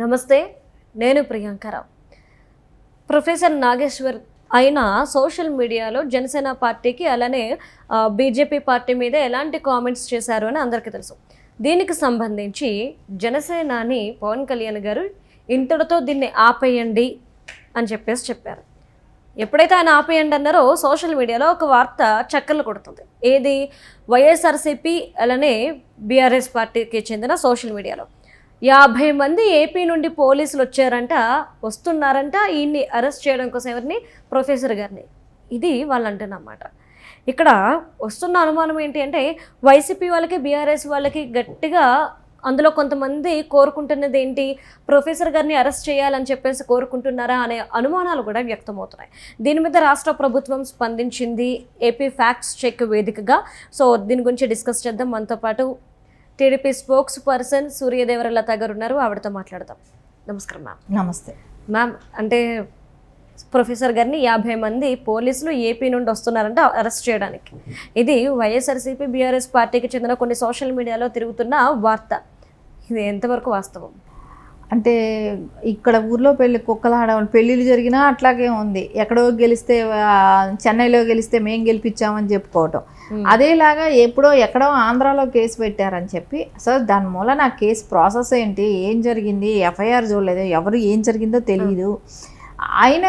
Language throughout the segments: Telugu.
నమస్తే, నేను ప్రియాంకరావు. ప్రొఫెసర్ నాగేశ్వర్ అయిన సోషల్ మీడియాలో జనసేన పార్టీకి అలానే బీజేపీ పార్టీ మీద ఎలాంటి కామెంట్స్ చేశారు అని అందరికీ తెలుసు. దీనికి సంబంధించి జనసేనాని పవన్ కళ్యాణ్ గారు ఇంతటితో దీన్ని ఆపేయండి అని చెప్పారు. ఎప్పుడైతే ఆయన ఆపేయండి అన్నారో సోషల్ మీడియాలో ఒక వార్త చక్కర్లు కొడుతుంది. ఏది? వైఎస్ఆర్సీపీ అలానే బీఆర్ఎస్ పార్టీకి చెందిన సోషల్ మీడియాలో 50 మంది ఏపీ నుండి పోలీసులు వస్తున్నారంట ఈయన్ని అరెస్ట్ చేయడం కోసం. ఎవరిని? ప్రొఫెసర్ గారిని. ఇది వాళ్ళు అంటున్నమాట. ఇక్కడ వస్తున్న అనుమానం ఏంటి అంటే వైసీపీ వాళ్ళకి బీఆర్ఎస్ వాళ్ళకి గట్టిగా అందులో కొంతమంది కోరుకుంటున్నది ఏంటి, ప్రొఫెసర్ గారిని అరెస్ట్ చేయాలని చెప్పేసి కోరుకుంటున్నారా అనే అనుమానాలు కూడా వ్యక్తమవుతున్నాయి. దీని మీద రాష్ట్ర ప్రభుత్వం స్పందించింది ఏపీ ఫ్యాక్ట్స్ చెక్ వేదికగా. సో దీని గురించి డిస్కస్ చేద్దాం. మనతో పాటు టీడీపీ స్పోక్స్ పర్సన్ సూర్యదేవర లత గారు ఉన్నారు, ఆవిడతో మాట్లాడదాం. నమస్కారం మ్యామ్. నమస్తే మ్యామ్. అంటే ప్రొఫెసర్ గారిని 50 మంది పోలీసులు ఏపీ నుండి వస్తున్నారంటే అరెస్ట్ చేయడానికి. ఇది వైఎస్ఆర్సీపీ బీఆర్ఎస్ పార్టీకి చెందిన కొన్ని సోషల్ మీడియాలో తిరుగుతున్న వార్త. ఇది ఎంతవరకు వాస్తవం? అంటే ఇక్కడ ఊర్లో పెళ్ళిళ్ళు జరిగినా అట్లాగే ఉంది. ఎక్కడో గెలిస్తే చెన్నైలో గెలిస్తే మేము గెలిపించామని చెప్పుకోవటం. అదేలాగా ఎక్కడో ఆంధ్రాలో కేసు పెట్టారని చెప్పి అసలు దాని మూలన ఆ కేసు ప్రాసెస్ ఏంటి, ఏం జరిగింది, ఎఫ్ఐఆర్ చూడలేదు, ఎవరు ఏం జరిగిందో తెలియదు. ఆయన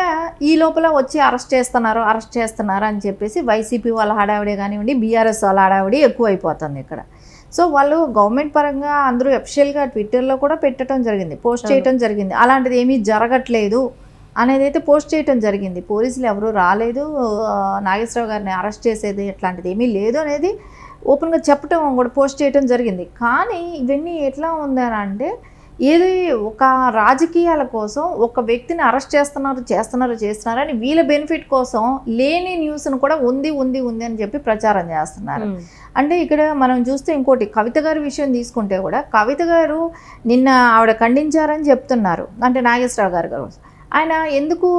ఈ లోపల వచ్చి అరెస్ట్ చేస్తున్నారు అని చెప్పేసి వైసీపీ వాళ్ళ హడావిడి కానివ్వండి, బీఆర్ఎస్ వాళ్ళ హడావిడి ఎక్కువైపోతుంది ఇక్కడ. సో వాళ్ళు గవర్నమెంట్ పరంగా అందరూ అఫిషియల్గా ట్విట్టర్లో కూడా పోస్ట్ చేయటం జరిగింది. అలాంటిది ఏమీ జరగట్లేదు అనేది అయితే పోస్ట్ చేయటం జరిగింది. పోలీసులు ఎవరూ రాలేదు, నాగేశ్వరరావు గారిని అరెస్ట్ చేసేది అట్లాంటిది ఏమీ లేదు అనేది ఓపెన్గా చెప్పటం కూడా పోస్ట్ చేయటం జరిగింది. కానీ ఇవన్నీ ఎట్లా ఉందని అంటే ఏది ఒక రాజకీయాల కోసం ఒక వ్యక్తిని అరెస్ట్ చేస్తున్నారు అని వీళ్ళ బెనిఫిట్ కోసం లేని న్యూస్ను కూడా ఉంది అని చెప్పి ప్రచారం చేస్తున్నారు. అంటే ఇక్కడ మనం చూస్తే ఇంకోటి కవిత గారి విషయం తీసుకుంటే కూడా కవిత గారు నిన్న ఆవిడ ఖండించారని చెప్తున్నారు. అంటే నాగేశ్వరరావు గారు ఆయన ఎందుకు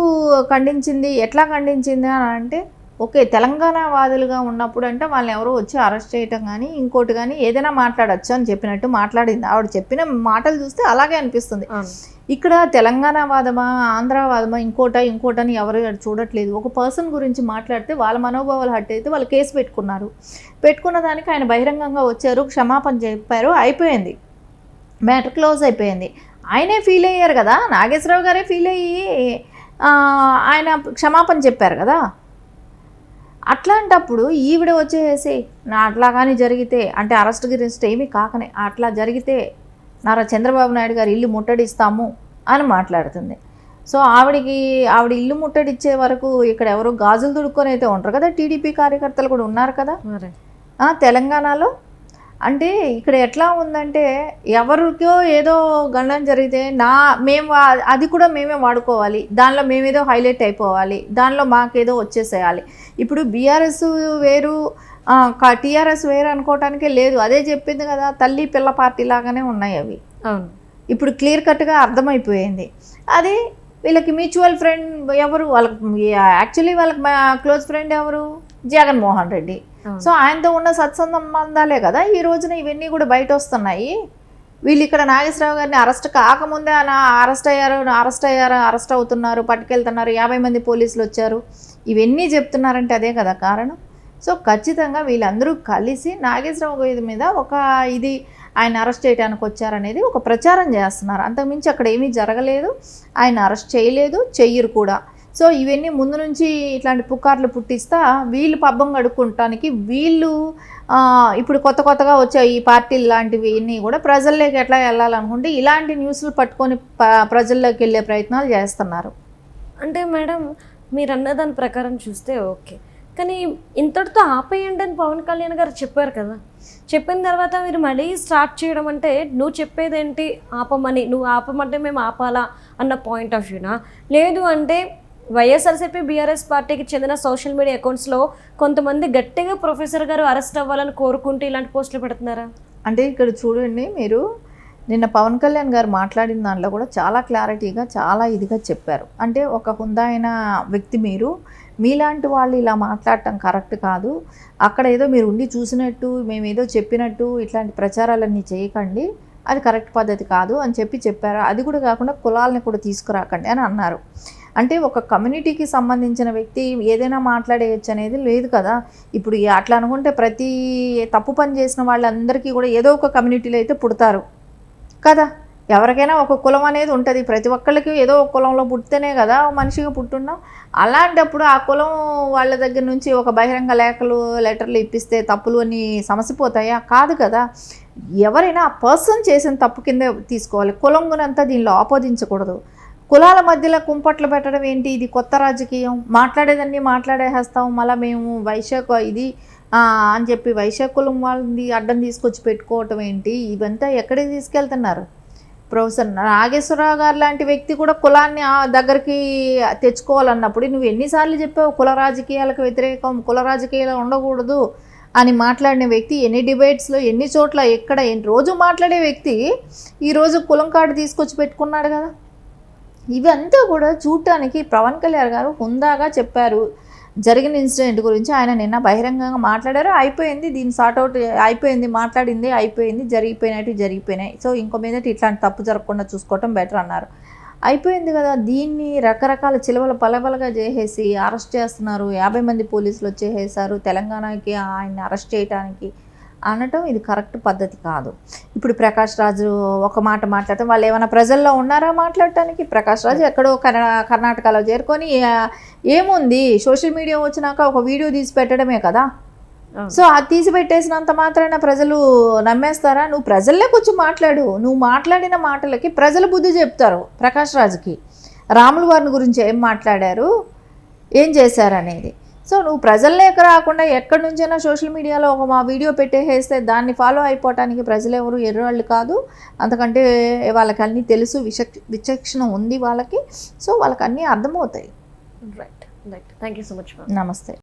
ఖండించింది, ఎట్లా ఖండించింది అని అంటే ఓకే తెలంగాణ వాదులుగా ఉన్నప్పుడు అంటే వాళ్ళని ఎవరో వచ్చి అరెస్ట్ చేయటం కానీ ఇంకోటి కానీ ఏదైనా మాట్లాడచ్చు అని చెప్పినట్టు మాట్లాడింది. ఆవిడ చెప్పిన మాటలు చూస్తే అలాగే అనిపిస్తుంది. ఇక్కడ తెలంగాణ వాదమా ఆంధ్ర వాదమా ఇంకోటని ఎవరు చూడట్లేదు. ఒక పర్సన్ గురించి మాట్లాడితే వాళ్ళ మనోభావాలు హట్ అయితే వాళ్ళు కేసు పెట్టుకున్న దానికి ఆయన బహిరంగంగా వచ్చారు, క్షమాపణ చెప్పారు, అయిపోయింది, మ్యాటర్ క్లోజ్ అయిపోయింది. ఆయనే ఫీల్ అయ్యారు కదా, నాగేశ్వరరావు గారే ఫీల్ అయ్యి ఆయన క్షమాపణ చెప్పారు కదా. అట్లాంటప్పుడు ఈవిడ వచ్చేసి అట్లా కానీ జరిగితే అంటే అరెస్ట్ గిరెస్ట్ ఏమీ కాకనే అట్లా జరిగితే నారా చంద్రబాబు నాయుడు గారు ఇల్లు ముట్టడిస్తాము అని మాట్లాడుతుంది. సో ఆవిడ ఇల్లు ముట్టడిచ్చే వరకు ఇక్కడ ఎవరు గాజులు తుడుక్కొని అయితే ఉంటారు కదా, టీడీపీ కార్యకర్తలు కూడా ఉన్నారు కదా తెలంగాణలో. అంటే ఇక్కడ ఎట్లా ఉందంటే ఎవరికో ఏదో గండం జరిగితే అది కూడా మేమే వాడుకోవాలి, దానిలో మేమేదో హైలైట్ అయిపోవాలి, దానిలో మాకేదో వచ్చేసేయాలి. ఇప్పుడు బీఆర్ఎస్ వేరు టీఆర్ఎస్ వేరు అనుకోవటానికే లేదు. అదే చెప్పింది కదా, తల్లి పిల్ల పార్టీ లాగానే ఉన్నాయి అవి. ఇప్పుడు క్లియర్ కట్గా అర్థమైపోయింది. అది వీళ్ళకి మ్యూచువల్ ఫ్రెండ్ ఎవరు, యాక్చువల్లీ వాళ్ళకి క్లోజ్ ఫ్రెండ్ ఎవరు? జగన్మోహన్ రెడ్డి. సో ఆయనతో ఉన్న సత్సంబంధాలే కదా ఈ రోజున ఇవన్నీ కూడా బయట వస్తున్నాయి. వీళ్ళు ఇక్కడ నాగేశ్వరరావు గారిని అరెస్ట్ కాకముందే అరెస్ట్ అవుతున్నారు, పట్టుకెళ్తున్నారు, 50 మంది పోలీసులు వచ్చారు, ఇవన్నీ చెప్తున్నారంటే అదే కదా కారణం. సో ఖచ్చితంగా వీళ్ళందరూ కలిసి నాగేశ్వరరావు మీద ఆయన అరెస్ట్ చేయడానికి వచ్చారనేది ఒక ప్రచారం చేస్తున్నారు. అంతకుమించి అక్కడ ఏమీ జరగలేదు, ఆయన అరెస్ట్ చేయలేదు, చెయ్యరు కూడా. సో ఇవన్నీ ముందు నుంచి ఇట్లాంటి పుకార్లు పుట్టిస్తా వీళ్ళు పబ్బం గడుక్కుంటానికి వీళ్ళు ఇప్పుడు కొత్తగా వచ్చే ఈ పార్టీలు లాంటివి ఇవన్నీ కూడా ప్రజల్లోకి ఎట్లా వెళ్ళాలనుకుంటే ఇలాంటి న్యూస్లు పట్టుకొని ప్రజల్లోకి వెళ్ళే ప్రయత్నాలు చేస్తున్నారు. అంటే మేడం మీరు అన్న దాని ప్రకారం చూస్తే ఓకే, కానీ ఇంతటితో ఆపేయండి అని పవన్ కళ్యాణ్ గారు చెప్పారు కదా. చెప్పిన తర్వాత మీరు మళ్ళీ స్టార్ట్ చేయడం అంటే నువ్వు చెప్పేదేంటి, ఆపమని, నువ్వు ఆపమంటే మేము ఆపాలా అన్న పాయింట్ ఆఫ్ వ్యూనా, లేదు అంటే వైఎస్ఆర్సీపీ బీఆర్ఎస్ పార్టీకి చెందిన సోషల్ మీడియా అకౌంట్స్లో కొంతమంది గట్టిగా ప్రొఫెసర్ గారు అరెస్ట్ అవ్వాలని కోరుకుంటూ ఇలాంటి పోస్టులు పెడుతున్నారా? అంటే ఇక్కడ చూడండి, మీరు నిన్న పవన్ కళ్యాణ్ గారు మాట్లాడిన దాంట్లో కూడా చాలా క్లారిటీగా చాలా ఇదిగా చెప్పారు. అంటే ఒక హుందాయిన వ్యక్తి మీలాంటి వాళ్ళు ఇలా మాట్లాడటం కరెక్ట్ కాదు, అక్కడ ఏదో మీరు ఉండి చూసినట్టు మేమేదో చెప్పినట్టు ఇట్లాంటి ప్రచారాలన్నీ చేయకండి అది కరెక్ట్ పద్ధతి కాదు అని చెప్పారు. అది కూడా కాకుండా కులాలని కూడా తీసుకురాకండి అని అన్నారు. అంటే ఒక కమ్యూనిటీకి సంబంధించిన వ్యక్తి ఏదైనా మాట్లాడేయచ్చు అనేది లేదు కదా. ఇప్పుడు అట్లా అనుకుంటే ప్రతి తప్పు పని చేసిన వాళ్ళందరికీ కూడా ఏదో ఒక కమ్యూనిటీలో అయితే పుడతారు కదా. ఎవరికైనా ఒక కులం అనేది ఉంటుంది. ప్రతి ఒక్కళ్ళకి ఏదో ఒక కులంలో పుట్టితేనే కదా మనిషిగా పుట్టున్నాం. అలాంటప్పుడు ఆ కులం వాళ్ళ దగ్గర నుంచి ఒక బహిరంగ లెటర్లు ఇప్పిస్తే తప్పులు అని సమసిపోతాయా? కాదు కదా. ఎవరైనా ఆ పర్సన్ చేసిన తప్పు కింద తీసుకోవాలి. కులం గునంతా దీనిలో ఆపోదించకూడదు. కులాల మధ్యలో కుంపట్లు పెట్టడం ఏంటి? ఇది కొత్త రాజకీయం. మాట్లాడేదాన్ని మాట్లాడేస్తాం, మళ్ళీ మేము ఇది అని చెప్పి వైశ్య కులం వాళ్ళని అడ్డం తీసుకొచ్చి పెట్టుకోవటం ఏంటి? ఇవంతా ఎక్కడికి తీసుకెళ్తున్నారు? ప్రొఫెసర్ నాగేశ్వరరావు గారు లాంటి వ్యక్తి కూడా కులాన్ని దగ్గరికి తెచ్చుకోవాలన్నప్పుడు నువ్వు ఎన్నిసార్లు చెప్పావు కుల రాజకీయాలకు వ్యతిరేకం, కుల రాజకీయాలు ఉండకూడదు అని మాట్లాడిన వ్యక్తి ఎన్ని డిబేట్స్లో ఎన్ని చోట్ల ఎక్కడ రోజు మాట్లాడే వ్యక్తి ఈరోజు కులం కార్డు తీసుకొచ్చి పెట్టుకున్నాడు కదా. ఇవంతా కూడా చూడటానికి పవన్ కళ్యాణ్ గారు హుందాగా చెప్పారు. జరిగిన ఇన్సిడెంట్ గురించి ఆయన నిన్న బహిరంగంగా మాట్లాడారు. అయిపోయింది, దీన్ని సార్ట్అవుట్ అయిపోయింది, మాట్లాడింది అయిపోయింది, జరిగిపోయినాయి. సో ఇంకో మీదటి ఇట్లాంటి తప్పు జరగకుండా చూసుకోవటం బెటర్ అన్నారు. అయిపోయింది కదా. దీన్ని రకరకాల చిలవల పలవలుగా చేసేసి అరెస్ట్ చేస్తున్నారు. 50 మంది పోలీసులు వచ్చేసారు తెలంగాణకి ఆయన్ని అరెస్ట్ చేయడానికి అనటం ఇది కరెక్ట్ పద్ధతి కాదు. ఇప్పుడు ప్రకాష్ రాజు ఒక మాట మాట్లాడితే వాళ్ళు ఏమైనా ప్రజల్లో ఉన్నారా మాట్లాడటానికి? ప్రకాష్ రాజు ఎక్కడో కర్ణాటకలో చేరుకొని ఏముంది, సోషల్ మీడియా వచ్చినాక ఒక వీడియో తీసి పెట్టడమే కదా. సో అది తీసి పెట్టేసినంత మాత్రాన ప్రజలు నమ్మేస్తారా? నువ్వు ప్రజల్లోకి వచ్చి మాట్లాడు. నువ్వు మాట్లాడిన మాటలకి ప్రజలు బుద్ధి చెప్తారు. ప్రకాష్ రాజుకి రాముల వారిని గురించి ఏం మాట్లాడారు, ఏం చేశారనేది. సో నువ్వు ప్రజల్లోకి రాకుండా ఎక్కడి నుంచైనా సోషల్ మీడియాలో ఒక మా వీడియో పెట్టేసేస్తే దాన్ని ఫాలో అయిపోవటానికి ప్రజలు ఎవరు ఎర్రవాళ్ళు కాదు. అంతకంటే వాళ్ళకి అన్నీ తెలుసు, విచక్షణ ఉంది వాళ్ళకి. సో వాళ్ళకి అన్నీ అర్థమవుతాయి. Right. Thank you so much. నమస్తే.